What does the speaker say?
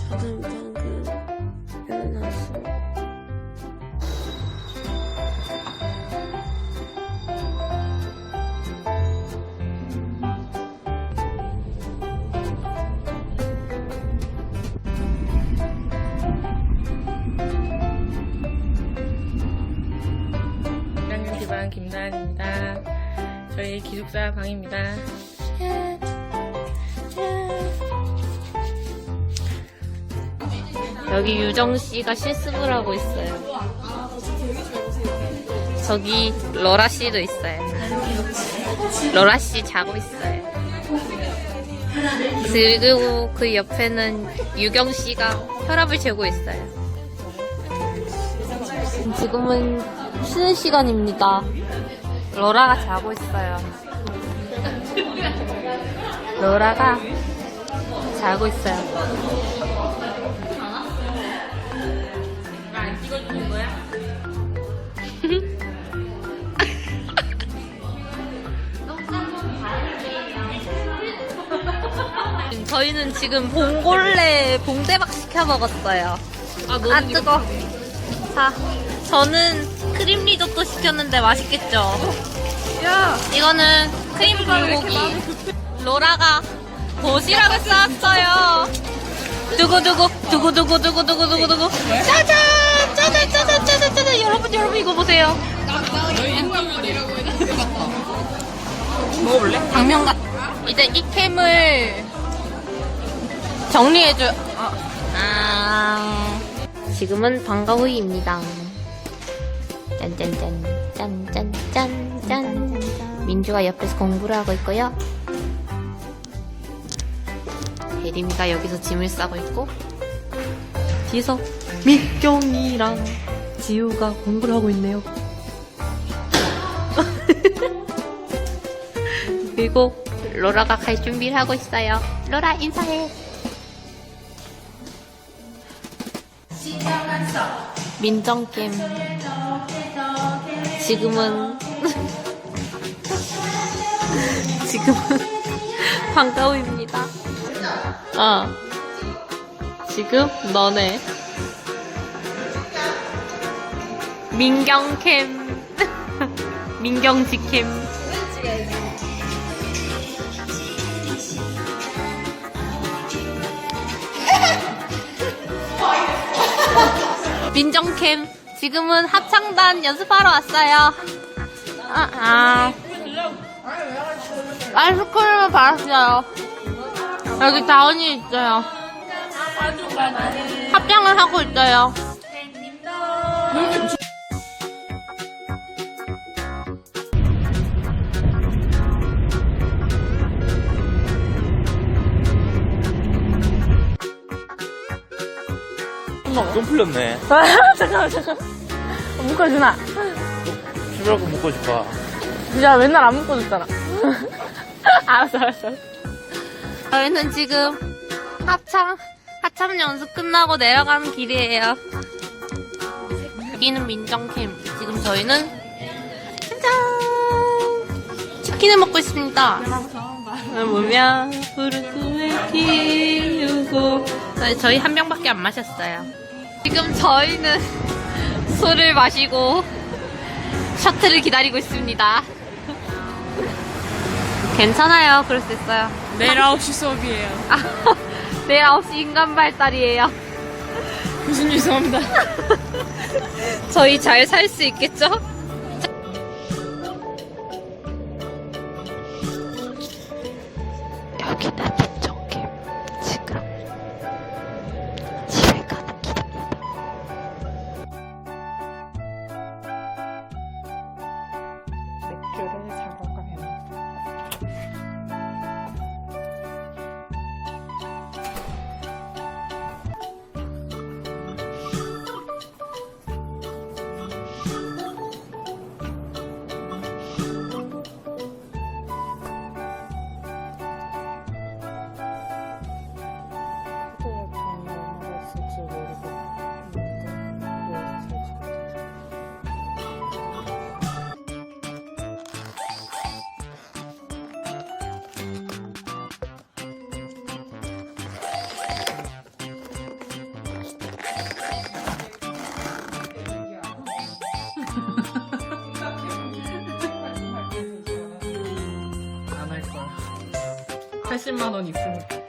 저는 방금 일어났어. 기반 김나은입니다. 저희 기숙사 방입니다. 여기 유정씨가 실습을 하고 있어요. 저기 러라씨도 있어요. 러라씨 자고 있어요. 그리고 그 옆에는 유경씨가 혈압을 재고 있어요. 지금은 쉬는 시간입니다. 로라가 자고 있어요. 로라가 자고 있어요. 안 찍어주는 거야? 저희는 지금 봉골레 봉대박 시켜 먹었어요. 아 뜨거. 자, 저는 크림 리조또 시켰는데 맛있겠죠? 야! 이거는 크림 불고기. 로라가 도시락을 쌌어요. 두구두구 두구두구 짜잔 짜잔 짜잔 짜잔 짜잔. 여러분 이거 보세요. 먹어볼래? 당면 같. 이제 이 캠을 정리해줘. 지금은 방과 후입니다. 짠짠짠 짠짠짠짠. 민주가 옆에서 공부를 하고 있고요. 예림이가 여기서 짐을 싸고 있고, 뒤에서 민경이랑 지우가 공부를 하고 있네요. 그리고 로라가 갈 준비를 하고 있어요. 로라 인사해. 민정겜. 지금은 방과후입니다. 지금 너네 민경캠 민경지캠. 민정캠. 지금은 합창단 연습하러 왔어요. 아이스크림을 받았어요. 여기 다운이 있어요. 합창을 하고 있어요. 좀 풀렸네. 잠깐만. 묶어주나? 주라고 묶고 싶어. 진짜 맨날 안 묶어줬잖아. 알았어. 저희는 지금 합참 연습 끝나고 내려가는 길이에요. 여기는 민정캠. 지금 저희는 짠짠 치킨을 먹고 있습니다. 보면 부르고 키우고. 저희 한 병밖에 안 마셨어요. 지금 저희는 술을 마시고 셔틀을 기다리고 있습니다. 괜찮아요. 그럴 수 있어요. 내일 9시 수업이에요. 내일 9시 인간 발달이에요. 교수님 죄송합니다. 저희 잘 살 수 있겠죠? 여기는 민정캠. 지금 집에 가는 길입니다. 맥주를 사러 가면 80만 원 있으니까.